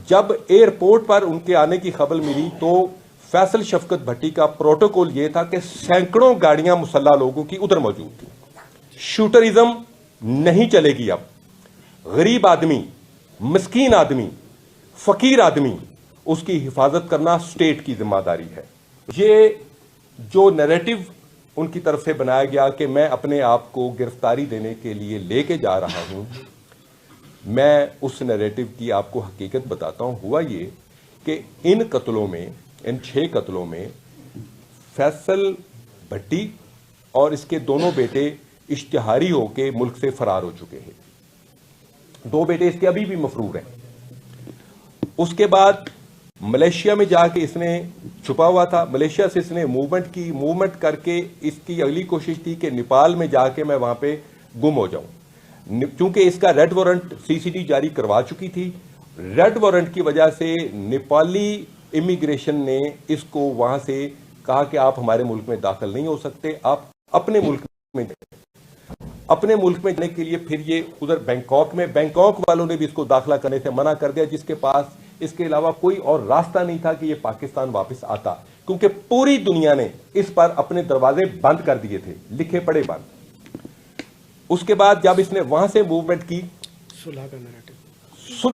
जब एयरपोर्ट पर उनके आने की खबर मिली तो फैसल शफकत भट्टी का प्रोटोकॉल यह था कि सैकड़ों गाड़ियां मुसल्ला लोगों की उधर मौजूद थी। शूटरिज्म नहीं चलेगी। अब गरीब आदमी, मिस्कीन आदमी, फकीर आदमी, उसकी हिफाजत करना स्टेट की जिम्मेदारी है। ये जो नैरेटिव उनकी तरफ से बनाया गया कि मैं अपने आप को गिरफ्तारी देने के लिए लेके जा रहा हूं, मैं उस नैरेटिव की आपको हकीकत बताता हूं। हुआ ये कि इन कत्लों में, इन 6 कत्लों में फैसल भट्टी और इसके दोनों बेटे इश्तिहारी होके मुल्क से फरार हो चुके हैं। 2 बेटे इसके अभी भी मफरूर हैं। उसके बाद मलेशिया में जाके इसने छुपा हुआ था। मलेशिया से इसने मूवमेंट करके इसकी अगली कोशिश थी कि नेपाल में जाके मैं वहां पे गुम हो जाऊं। चूंकि इसका रेड वारंट सीसीडी जारी करवा चुकी थी, रेड वारंट की वजह से नेपाली इमिग्रेशन ने इसको वहां से कहा कि आप हमारे मुल्क में दाखिल नहीं हो सकते, आप अपने मुल्क में जाने के लिए फिर ये उधर बैंकॉक वालों ने भी इसको दाखिला करने से मना कर दिया, जिसके पास इसके अलावा कोई और रास्ता नहीं था कि ये पाकिस्तान वापस आता, क्योंकि पूरी दुनिया ने इस पर अपने दरवाजे बंद कर दिए थे, लिखे पड़े बंद। उसके बाद जब इसने वहां से मूवमेंट की, सुलह